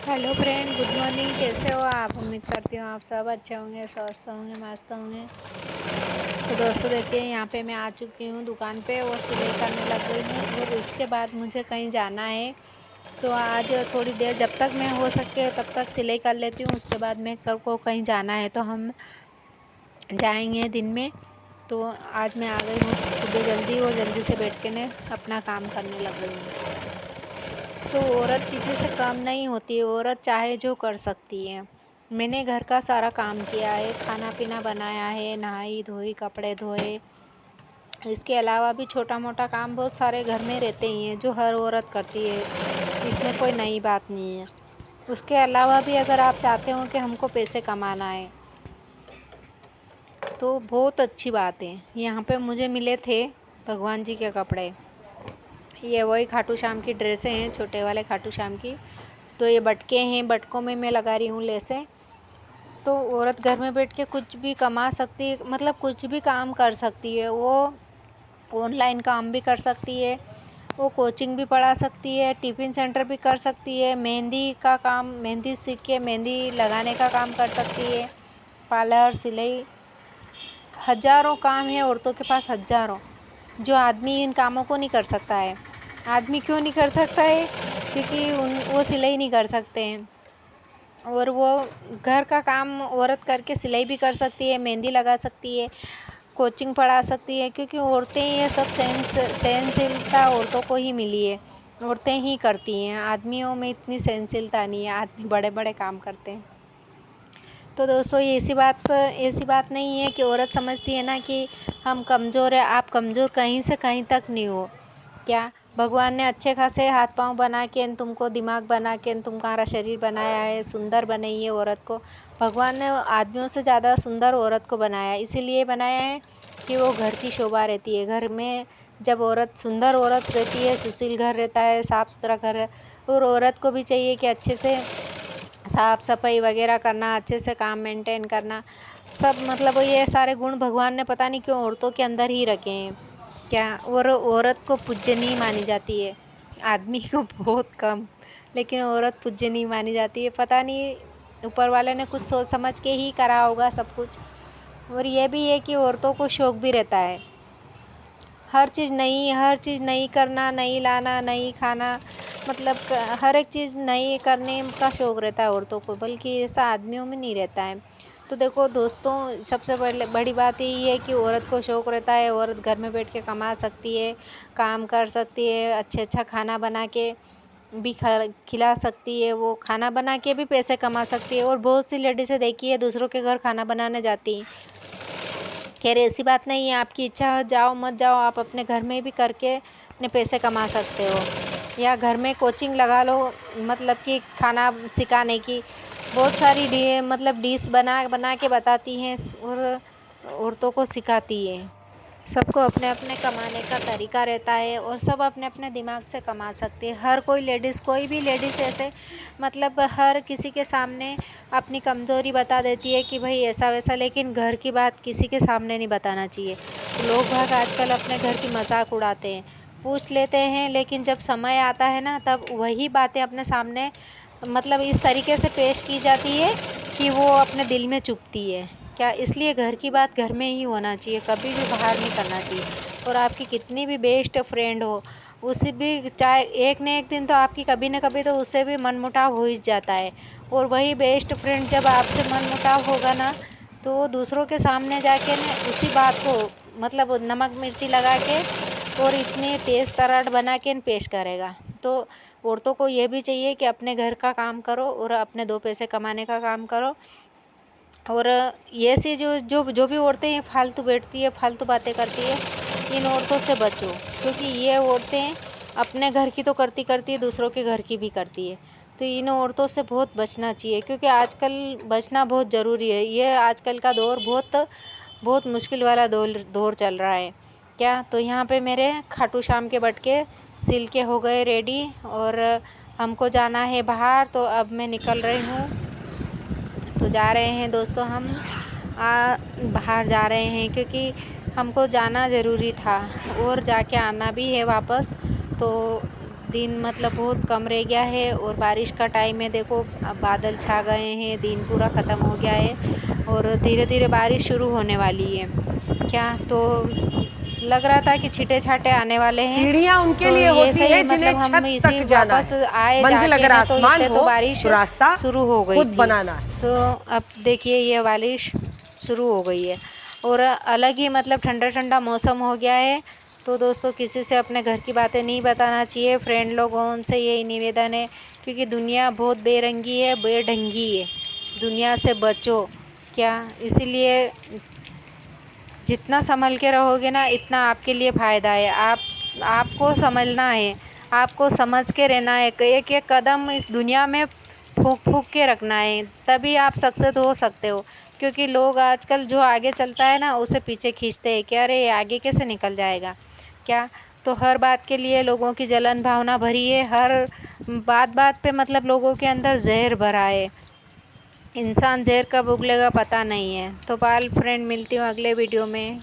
Hello friend, good morning. कैसे हो आप? उम्मीद करती हूँ आप सब अच्छे होंगे, स्वस्थ होंगे, मस्त होंगे। तो दोस्तों देखिए, यहाँ पे मैं आ चुकी हूँ दुकान पे और सिलाई करने लग गई हूँ। और उसके बाद मुझे कहीं जाना है, तो आज थोड़ी देर जब तक मैं हो सके तब तक सिलाई कर लेती हूँ। उसके बाद मैं कल को कहीं जाना है तो हम जाएंगे दिन में। तो आज मैं आ गई हूँ सुबह जल्दी, और जल्दी से बैठ के ने अपना काम करने लग गई हूँ। तो औरत किसी से कम नहीं होती है, औरत चाहे जो कर सकती है। मैंने घर का सारा काम किया है, खाना पीना बनाया है, नहाई धोई, कपड़े धोए। इसके अलावा भी छोटा मोटा काम बहुत सारे घर में रहते ही हैं जो हर औरत करती है। इसमें कोई नई बात नहीं है। उसके अलावा भी अगर आप चाहते हो कि हमको पैसे कमाना है तो बहुत अच्छी बात है। यहाँ पे मुझे मिले थे भगवान जी के कपड़े। ये वही खाटू श्याम की ड्रेसें हैं, छोटे वाले खाटू श्याम की। तो ये बटके हैं, बटकों में मैं लगा रही हूँ लेसें। तो औरत घर में बैठ के कुछ भी कमा सकती है, मतलब कुछ भी काम कर सकती है। वो ऑनलाइन काम भी कर सकती है, वो कोचिंग भी पढ़ा सकती है, टिफ़िन सेंटर भी कर सकती है, मेहंदी का काम, मेहंदी सीख के मेहंदी लगाने का काम कर सकती है, पार्लर, सिलाई, हज़ारों काम है औरतों के पास, हज़ारों। जो आदमी इन कामों को नहीं कर सकता है। आदमी क्यों नहीं कर सकता है? क्योंकि वो सिलाई नहीं कर सकते हैं। और वो घर का काम औरत करके सिलाई भी कर सकती है, मेहंदी लगा सकती है, कोचिंग पढ़ा सकती है। क्योंकि औरतें ये सब सहनशीलता औरतों को ही मिली है, औरतें ही करती हैं। आदमियों में इतनी सहनशीलता नहीं है, आदमी बड़े बड़े काम करते हैं। तो दोस्तों ये ऐसी बात नहीं है कि औरत समझती है ना कि हम कमज़ोर है। आप कमज़ोर कहीं से कहीं तक नहीं हो। क्या भगवान ने अच्छे खासे हाथ पांव बना के तुमको, दिमाग बना के तुम्हारा शरीर बनाया है, सुंदर बनाई है औरत को। भगवान ने आदमियों से ज़्यादा सुंदर औरत को बनाया, इसीलिए बनाया है कि वो घर की शोभा रहती है। घर में जब सुंदर औरत रहती है, सुशील घर रहता है, साफ़ सुथरा घर है। और औरत को भी चाहिए कि अच्छे से साफ़ सफाई वगैरह करना, अच्छे से काम मेंटेन करना, सब मतलब ये सारे गुण भगवान ने पता नहीं क्यों औरतों के अंदर ही रखे हैं। क्या और औरत को पूज्यनीय मानी जाती है, आदमी को बहुत कम, लेकिन औरत पूज्यनीय मानी जाती है। पता नहीं ऊपर वाले ने कुछ सोच समझ के ही करा होगा सब कुछ। और ये भी है कि औरतों को शौक भी रहता है, हर चीज़ नई करना, नई लाना, नई खाना, मतलब हर एक चीज़ नई करने का शौक़ रहता है औरतों को, बल्कि ऐसा आदमियों में नहीं रहता है। तो देखो दोस्तों, सबसे पहले बड़ी बात यही है कि औरत को शौक़ रहता है, औरत घर में बैठ के कमा सकती है, काम कर सकती है, अच्छा खाना बना के भी खिला सकती है, वो खाना बना के भी पैसे कमा सकती है। और बहुत सी लेडीज़ें देखी है दूसरों के घर खाना बनाने जाती हैं। खैर ऐसी बात नहीं है, आपकी इच्छा है जाओ मत जाओ, आप अपने घर में भी करके अपने पैसे कमा सकते हो। या घर में कोचिंग लगा लो, मतलब कि खाना सिखाने की बहुत सारी मतलब डिश बना बना के बताती हैं और औरतों को सिखाती है। सबको अपने अपने कमाने का तरीका रहता है और सब अपने अपने दिमाग से कमा सकते हैं। हर कोई लेडीज़, कोई भी लेडीज़ ऐसे मतलब हर किसी के सामने अपनी कमज़ोरी बता देती है कि भाई ऐसा वैसा, लेकिन घर की बात किसी के सामने नहीं बताना चाहिए। लोग भाग आजकल अपने घर की मजाक उड़ाते हैं, पूछ लेते हैं, लेकिन जब समय आता है ना तब वही बातें अपने सामने मतलब इस तरीके से पेश की जाती है कि वो अपने दिल में चुभती है। क्या इसलिए घर की बात घर में ही होना चाहिए, कभी भी बाहर नहीं करना चाहिए। और आपकी कितनी भी बेस्ट फ्रेंड हो, उसे भी चाहे एक न एक दिन तो आपकी कभी न कभी तो उससे भी मनमुटाव हो ही जाता है। और वही बेस्ट फ्रेंड जब आपसे मनमुटाव होगा ना, तो वो दूसरों के सामने जाके ना उसी बात को मतलब नमक मिर्ची लगा के और इतनी तेज़ तराट बना के पेश करेगा। तो औरतों को ये भी चाहिए कि अपने घर का काम करो और अपने दो पैसे कमाने का काम करो। और ये सी जो भी औरतें हैं फालतू बैठती है, फालतू बातें करती है, इन औरतों से बचो। क्योंकि ये औरतें अपने घर की तो करती है, दूसरों के घर की भी करती है। तो इन औरतों से बहुत बचना चाहिए, क्योंकि आजकल बचना बहुत ज़रूरी है। ये आजकल का दौर बहुत मुश्किल वाला दौर चल रहा है। क्या तो यहाँ पे मेरे खाटू श्याम के बटके सिल के हो गए रेडी, और हमको जाना है बाहर। तो अब मैं निकल रही हूँ, तो जा रहे हैं दोस्तों हम बाहर जा रहे हैं, क्योंकि हमको जाना ज़रूरी था और जाके आना भी है वापस। तो दिन मतलब बहुत कम रह गया है और बारिश का टाइम है। देखो अब बादल छा गए हैं, दिन पूरा ख़त्म हो गया है और धीरे धीरे बारिश शुरू होने वाली है। क्या तो लग रहा था कि छींटे छाटे आने वाले हैं। सीढ़ियां उनके तो लिए ये होती सही है मतलब जिन्हें हम छत इसी तक जाना वापस है। आए मंजिल जाके अगर हैं तो आसमान इसलिए तो हो बारिश तो रास्ता शुरू हो गई खुद थी। बनाना है। तो अब देखिए ये बारिश शुरू हो गई है और अलग ही मतलब ठंडा ठंडा मौसम हो गया है। तो दोस्तों किसी से अपने घर की बातें नहीं बताना चाहिए। फ्रेंड लोगों से यही निवेदन है, क्योंकि दुनिया बहुत बेरंगी है, बेढंगी है। दुनिया से बचो। क्या इसीलिए जितना संभल के रहोगे ना, इतना आपके लिए फ़ायदा है। आपको समझना है, आपको समझ के रहना है। एक एक कदम इस दुनिया में फूँक फूँक के रखना है, तभी आप सक्सेस हो सकते हो। क्योंकि लोग आजकल जो आगे चलता है ना, उसे पीछे खींचते हैं कि अरे ये आगे कैसे निकल जाएगा। क्या तो हर बात के लिए लोगों की जलन भावना भरी है। हर बात बात पे मतलब लोगों के अंदर जहर भरा है। इंसान जहर कब उगलेगा पता नहीं है। तो बाल फ्रेंड, मिलती हूँ अगले वीडियो में।